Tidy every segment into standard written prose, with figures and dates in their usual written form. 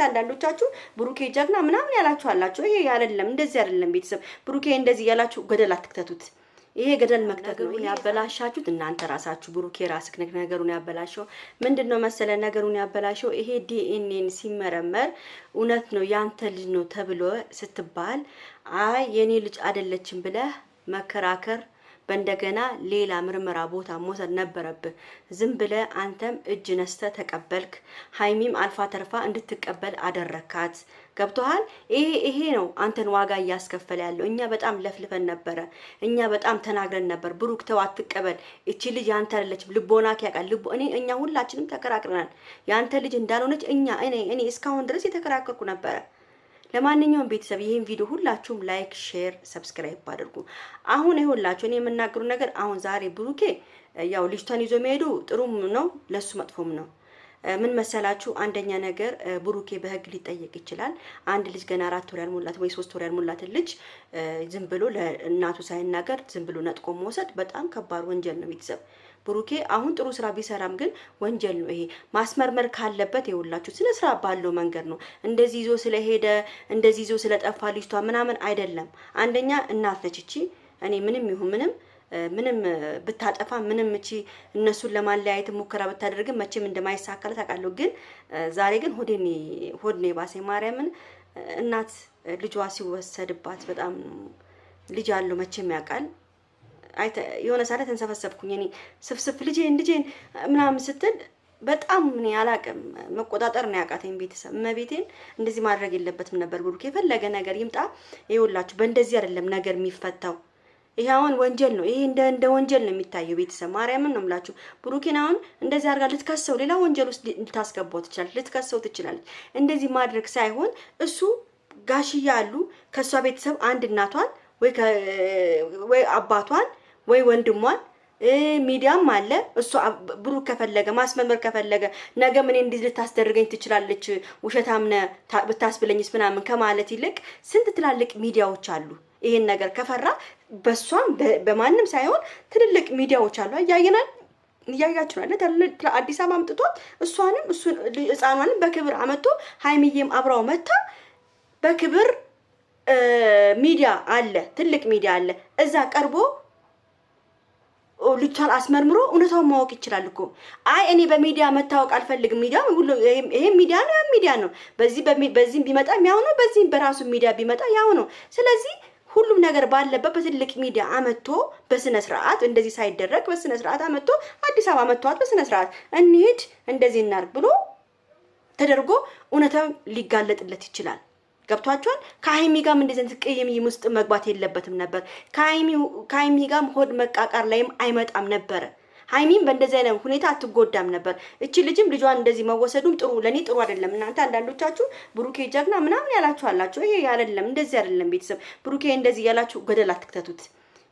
አንዳንዶቻችሁ ብሩኬ ጀግና ምናምን ያላችሁ አላችሁ። ይሄ አይደለም፣ እንደዚህ አይደለም። ቤተሰብ ብሩኬ እንደዚህ ያላችሁ ገደል አትክተቱት። ይሄ ገደል መክተት ነው። ያበላሻችሁት እናንተ ራሳችሁ። ብሩኬ ራስክ ነገሩን ያበላሸው ምንድነው መሰለ? ነገሩን ያበላሸው ይሄ ዲኤንኤን ሲመረመር እውነት ነው ያንተ ልጅ ነው ተብሎ ስትባል አይ የኔ ልጅ አይደለችም ብለህ መከራከር በእንደገና ሌላ ምርመራ ቦታ መውሰድ ነበረብህ። ዝም ብለህ አንተም እጅ ነስተ ተቀበልክ። ሀይሚም አልፋ ተርፋ እንድትቀበል አደረካት። ገብቶሃል? ይሄ ነው አንተን ዋጋ እያስከፈለ ያለው። እኛ በጣም ለፍልፈን ነበረ። እኛ በጣም ተናግረን ነበር። ብሩክ ተው አትቀበል፣ እቺ ልጅ ያንተ አይደለችም። ልቦናክ ያውቃል። እኛ ሁላችንም ተከራክረናል። ያንተ ልጅ እንዳልሆነች እኔ እስካሁን ድረስ የተከራከርኩ ነበረ። ለማንኛውም ቤተሰብ ይሄን ቪዲዮ ሁላችሁም ላይክ፣ ሼር፣ ሰብስክራይብ አድርጉ። አሁን ይሁላችሁ እኔ የምናገሩ ነገር አሁን ዛሬ ብሩኬ ያው ልጅቷን ይዞ መሄዱ ጥሩም ነው ለሱ መጥፎም ነው። ምን መሰላችሁ? አንደኛ ነገር ብሩኬ በህግ ሊጠየቅ ይችላል። አንድ ልጅ ገና 4 ወር ያልሞላት ወይ 3 ወር ያልሞላት ልጅ ዝም ብሎ ለእናቱ ሳይናገር ዝም ብሎ ነጥቆ መውሰድ በጣም ከባድ ወንጀል ነው ቤተሰብ። ብሩኬ አሁን ጥሩ ስራ ቢሰራም ግን ወንጀል ነው ይሄ። ማስመርመር ካለበት ይውላችሁ ስለ ስራ ባለው መንገድ ነው። እንደዚህ ይዞ ስለሄደ እንደዚህ ይዞ ስለጠፋ ልጅቷ ምናምን አይደለም። አንደኛ እናት ነች እቺ። እኔ ምንም ብታጠፋ ምንም እቺ እነሱን ለማለያየት ሙከራ ብታደርግም መቼም እንደማይሳካል ታውቃለሁ። ግን ዛሬ ግን ሆድኔ ባሴ ማርያምን እናት ልጇ ሲወሰድባት በጣም ልጅ አለው መቼም ያውቃል። የሆነ ሰዓት ተንሰፈሰፍኩኝ እኔ ስፍስፍ ልጄን ምናምን ስትል በጣም እኔ አላቅም መቆጣጠር ነው ያቃተኝ። ቤተሰብ መቤቴን እንደዚህ ማድረግ የለበትም ነበር ብሩክ። የፈለገ ነገር ይምጣ ይውላችሁ በእንደዚህ አይደለም ነገር የሚፈታው። ይሄ አሁን ወንጀል ነው። ይሄ እንደ ወንጀል ነው የሚታየው ቤተሰብ ማርያምን ነው የምላችሁ። ብሩኬን አሁን እንደዚህ አድርጋ ልትከሰው ሌላ ወንጀል ውስጥ ልታስገባው ትችላለች፣ ልትከሰው ትችላለች። እንደዚህ ማድረግ ሳይሆን እሱ ጋሽያ አሉ ከሷ ቤተሰብ አንድ እናቷን ወይ አባቷን ወይ ወንድሟን ሚዲያም አለ። እሱ ብሩክ ከፈለገ ማስመርመር ከፈለገ ነገ ምን እንዲህ ልታስደርገኝ ትችላለች ውሸታምነ ብታስብለኝስ ምናምን ከማለት ይልቅ ስንት ትላልቅ ሚዲያዎች አሉ። ይሄን ነገር ከፈራ በሷም በማንም ሳይሆን ትልልቅ ሚዲያዎች አሉ። እያያችሁ ነው አይደል? አዲስ አበባ አምጥቷት እሷንም ህፃኗንም በክብር አመጥቶ ሀይሚዬም አብራው መታ በክብር ሚዲያ አለ፣ ትልቅ ሚዲያ አለ። እዛ ቀርቦ ልጅቷን አስመርምሮ እውነታውን ማወቅ ይችላል እኮ። አይ እኔ በሚዲያ መታወቅ አልፈልግም። ሚዲያ ሁሉ ይሄ ሚዲያ ነው፣ ሚዲያ ነው። በዚህ ቢመጣ ያው ነው፣ በዚህ በራሱ ሚዲያ ቢመጣ ያው ነው። ስለዚህ ሁሉም ነገር ባለበት በትልቅ ሚዲያ አመጥቶ በስነ ስርዓት እንደዚህ ሳይደረግ በስነ ስርዓት አመጥቶ አዲስ አበባ መጥቷት በስነ ስርዓት እንሂድ እንደዚህ እናርግ ብሎ ተደርጎ እውነታው ሊጋለጥለት ይችላል። ገብቷቸዋል። ከሀይሚ ጋርም እንደዚህ ተቀየም ውስጥ መግባት የለበትም ነበር። ከሀይሚ ጋርም ሆድ መቃቃር ላይም አይመጣም ነበር። ሀይሚም በእንደዚህ አይነት ሁኔታ አትጎዳም ነበር። እቺ ልጅም ልጇን እንደዚህ መወሰዱም ለኔ ጥሩ አይደለም። እናንተ አንዳንዶቻችሁ ብሩኬ ጀግና ምናምን ያላችሁ አላችሁ። ይሄ አይደለም፣ እንደዚህ አይደለም። ቤተሰብ ብሩኬ እንደዚህ ያላችሁ ገደል አትክተቱት።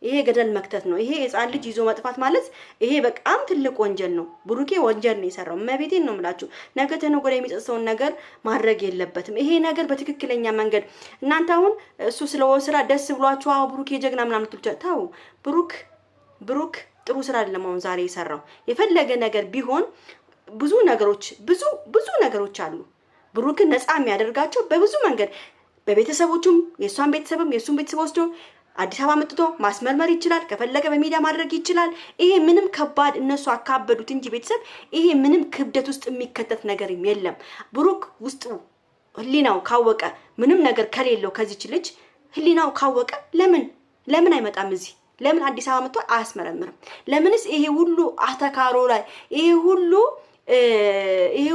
ይሄ ገደል መክተት ነው። ይሄ ህፃን ልጅ ይዞ መጥፋት ማለት ይሄ በጣም ትልቅ ወንጀል ነው። ብሩኬ ወንጀል ነው የሰራው። መቤቴን ነው የምላችሁ። ነገ ተነገ ወዲያ የሚጸጸውን ነገር ማድረግ የለበትም። ይሄ ነገር በትክክለኛ መንገድ እናንተ አሁን እሱ ስለወስራ ደስ ብሏችሁ ብሩኬ ጀግና ምናምን ትልቻ ታው ብሩክ ጥሩ ስራ አይደለም አሁን ዛሬ የሰራው። የፈለገ ነገር ቢሆን ብዙ ነገሮች አሉ ብሩክን ነፃ የሚያደርጋቸው በብዙ መንገድ። በቤተሰቦቹም የሷን ቤተሰብም የሱን ቤተሰብ ወስዶ አዲስ አበባ መጥቶ ማስመርመር ይችላል። ከፈለገ በሚዲያ ማድረግ ይችላል። ይሄ ምንም ከባድ እነሱ አካበዱት እንጂ ቤተሰብ ይሄ ምንም ክብደት ውስጥ የሚከተት ነገር የለም። ብሩክ ውስጡ ህሊናው ካወቀ ምንም ነገር ከሌለው ከዚች ልጅ ህሊናው ካወቀ ለምን አይመጣም እዚህ? ለምን አዲስ አበባ መጥቶ አያስመረምርም? ለምንስ ይሄ ሁሉ አተካሮ ላይ ይሄ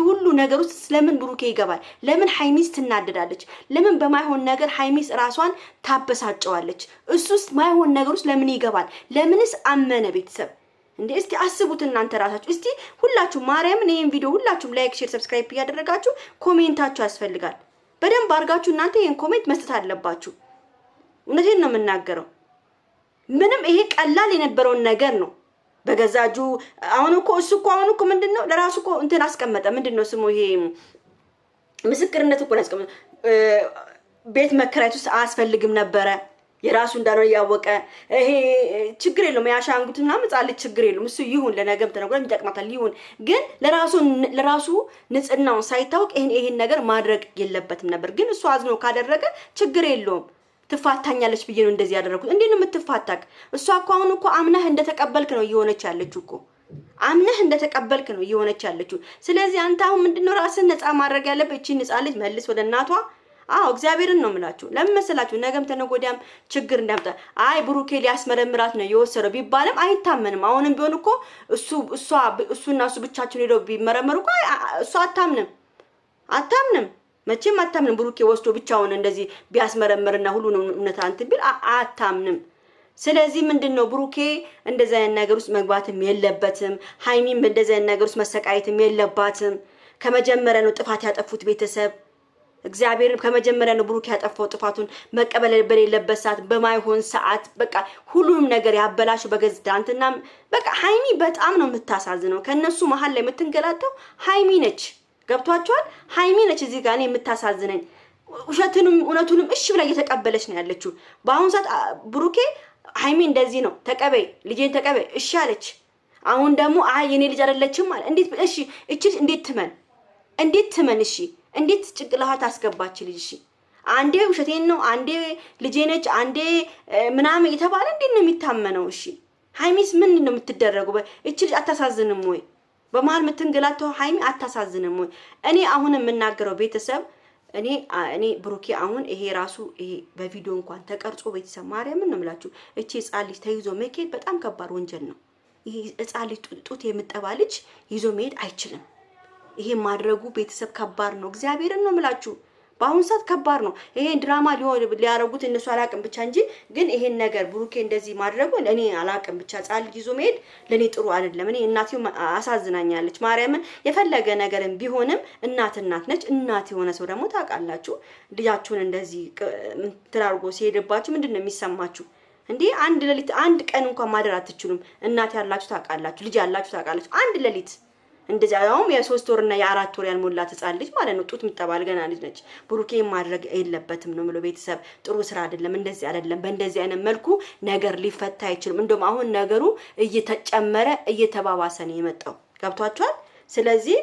ሁሉ ነገር ውስጥ ለምን ብሩኬ ይገባል? ለምን ሀይሚስ ትናደዳለች? ለምን በማይሆን ነገር ሀይሚስ ራሷን ታበሳጨዋለች? እሱስ ማይሆን ነገር ውስጥ ለምን ይገባል? ለምንስ አመነ? ቤተሰብ እንዴ እስቲ አስቡት እናንተ ራሳችሁ። እስቲ ሁላችሁ ማርያምን ይሄን ቪዲዮ ሁላችሁም ላይክ፣ ሼር፣ ሰብስክራይብ እያደረጋችሁ ኮሜንታችሁ ያስፈልጋል። በደንብ አድርጋችሁ እናንተ ይሄን ኮሜንት መስጠት አለባችሁ። እውነቴን ነው የምናገረው። ምንም ይሄ ቀላል የነበረውን ነገር ነው በገዛጁ አሁን እኮ ምንድነው ለራሱ እኮ እንትን አስቀመጠ። ምንድነው ስሙ ይሄ ምስክርነት እኮ አስቀመጠ። ቤት መከራየት ውስጥ አያስፈልግም ነበረ የራሱ እንዳልሆነ ያወቀ ይሄ ችግር የለውም። ያሻንጉትና መጻል ችግር የለውም። እሱ ይሁን ለነገም ተነግሯል ይጠቅማታል ይሁን። ግን ለራሱ ንጽህናውን ሳይታወቅ ይሄን ነገር ማድረግ የለበትም ነበር። ግን እሱ አዝኖ ካደረገ ችግር የለውም። ትፋታኛለች ብዬ ነው እንደዚህ ያደረኩት። እንዴት ነው የምትፋታክ? እሷ እኮ አሁን እኮ አምነህ እንደተቀበልክ ነው እየሆነች ያለችው እኮ አምነህ እንደተቀበልክ ነው እየሆነች ያለችው። ስለዚህ አንተ አሁን ምንድነው ራስን ነፃ ማድረግ ያለበት? እቺ ነፃ ልጅ መልስ ወደ እናቷ። አዎ እግዚአብሔርን ነው የምላችሁ። ለምን መሰላችሁ? ነገም ተነጎዳም ችግር እንዳምጣ አይ ብሩኬ ሊያስመረምራት ነው የወሰደው ቢባልም አይታመንም። አሁንም ቢሆን እኮ እሱና እሱ ብቻቸውን ሄደው ቢመረመሩ እኮ እሱ አታምንም መቼም አታምንም። ብሩኬ ወስዶ ብቻውን እንደዚህ ቢያስመረምርና ሁሉንም እውነት አንተ ቢል አታምንም። ስለዚህ ምንድነው ብሩኬ እንደዚህ አይነት ነገር ውስጥ መግባትም የለበትም። ሃይሚም እንደዚህ አይነት ነገር ውስጥ መሰቃየትም የለባትም። ከመጀመሪያ ነው ጥፋት ያጠፉት ቤተሰብ እግዚአብሔር ከመጀመሪያ ነው ብሩኬ ያጠፋው ጥፋቱን መቀበል በሌለበት ሰዓት በማይሆን ሰዓት በቃ ሁሉንም ነገር ያበላሽ በገዝዳንትና በቃ ሃይሚ በጣም ነው የምታሳዝነው። ከነሱ መሀል ላይ የምትንገላተው ሃይሚ ነች። ገብቷቸዋል። ሃይሚ ነች እዚህ ጋር እኔ የምታሳዝነኝ። ውሸቱንም እውነቱንም እሺ ብላ እየተቀበለች ነው ያለችው። በአሁን ሰዓት ብሩኬ ሃይሚ እንደዚህ ነው ተቀበይ ልጄን ተቀበይ እሺ አለች። አሁን ደግሞ አይ የኔ ልጅ አይደለችም ማለት እንዴት እሺ እቺ እንዴት ትመን እሺ እንዴት ጭንቅላት አስገባች ልጅ እሺ አንዴ ውሸቴን ነው አንዴ ልጄ ነች አንዴ ምናምን እየተባለ እንዴት ነው የሚታመነው? እሺ ሃይሚስ ምን ነው የምትደረገው? እቺ ልጅ አታሳዝንም ወይ? በመሃል የምትንገላተው ሃይሚ አታሳዝንም ወይ? እኔ አሁን የምናገረው ቤተሰብ እኔ ብሩኬ አሁን ይሄ ራሱ ይሄ በቪዲዮ እንኳን ተቀርጾ ቤተሰብ ማርያምን ነው የምላችሁ እቺ ህፃን ልጅ ተይዞ መኬድ በጣም ከባድ ወንጀል ነው። ይሄ ህፃን ልጅ ጡት የምጠባ ልጅ ይዞ መሄድ አይችልም። ይሄ ማድረጉ ቤተሰብ ከባድ ነው። እግዚአብሔርን ነው የምላችሁ በአሁን ሰዓት ከባድ ነው። ይሄን ድራማ ሊያረጉት እነሱ አላቅም ብቻ እንጂ ግን ይሄን ነገር ብሩኬ እንደዚህ ማድረጉ ለኔ አላቅም ብቻ ጻል ይዞ መሄድ ለኔ ጥሩ አይደለም። እኔ እናቴው አሳዝናኛለች ማርያምን። የፈለገ ነገርም ቢሆንም እናት ነች። እናት የሆነ ሰው ደግሞ ታውቃላችሁ ልጃችሁን እንደዚህ ትራርጎ ሲሄድባችሁ ምንድነው የሚሰማችሁ እንዴ? አንድ ሌሊት አንድ ቀን እንኳን ማደር አትችሉም። እናት ያላችሁ ታውቃላችሁ፣ ልጅ ያላችሁ ታውቃላችሁ። አንድ ሌሊት እንደዚህ አሁን የ3 ወርና የ4 ወር ያልሞላት ህፃን ልጅ ማለት ነው ጡት ምጠባል ገና ልጅ ነች። ብሩኬ ማድረግ የለበትም ነው ምሎ ቤተሰብ ጥሩ ስራ አይደለም። እንደዚህ አይደለም። በእንደዚህ አይነት መልኩ ነገር ሊፈታ አይችልም። እንደውም አሁን ነገሩ እየተጨመረ እየተባባሰ ነው የመጣው። ገብቷችኋል? ስለዚህ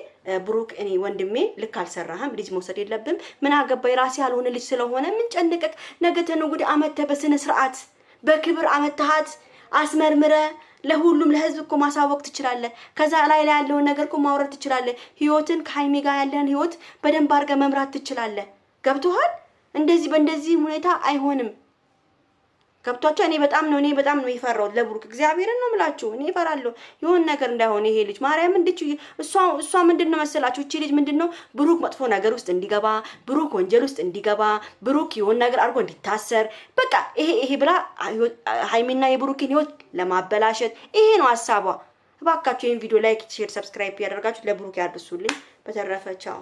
ብሩክ እኔ ወንድሜ ልክ አልሰራህም። ልጅ መውሰድ የለብም። ምን አገባይ ራሴ ያልሆነ ልጅ ስለሆነ ምን ጨንቀቅ። ነገ ተነጉድ አመተ በስነ ስርዓት በክብር አመተሃት አስመርምረ ለሁሉም ለህዝብ እኮ ማሳወቅ ትችላለህ። ከዛ ላይ ያለውን ነገር እኮ ማውራት ትችላለህ። ህይወትን ከሃይሚ ጋር ያለን ህይወት በደንብ አድርገህ መምራት ትችላለህ። ገብቶሃል? እንደዚህ በእንደዚህ ሁኔታ አይሆንም። ገብቷቸው እኔ በጣም ነው የፈራሁት ለብሩክ። እግዚአብሔርን ነው የምላችሁ እኔ እፈራለሁ የሆነ ነገር እንዳይሆን ይሄ ልጅ ማርያም እሷ ምንድነው መሰላችሁ እቺ ልጅ ምንድነው ብሩክ መጥፎ ነገር ውስጥ እንዲገባ ብሩክ ወንጀል ውስጥ እንዲገባ ብሩክ የሆነ ነገር አድርጎ እንዲታሰር በቃ ይሄ ብላ ሃይሚና የብሩክን ህይወት ለማበላሸት ይሄ ነው ሐሳቧ። እባካችሁ ይሄን ቪዲዮ ላይክ፣ ሼር፣ ሰብስክራይብ ያደርጋችሁ ለብሩክ ያድርሱልኝ። በተረፈ ቻው።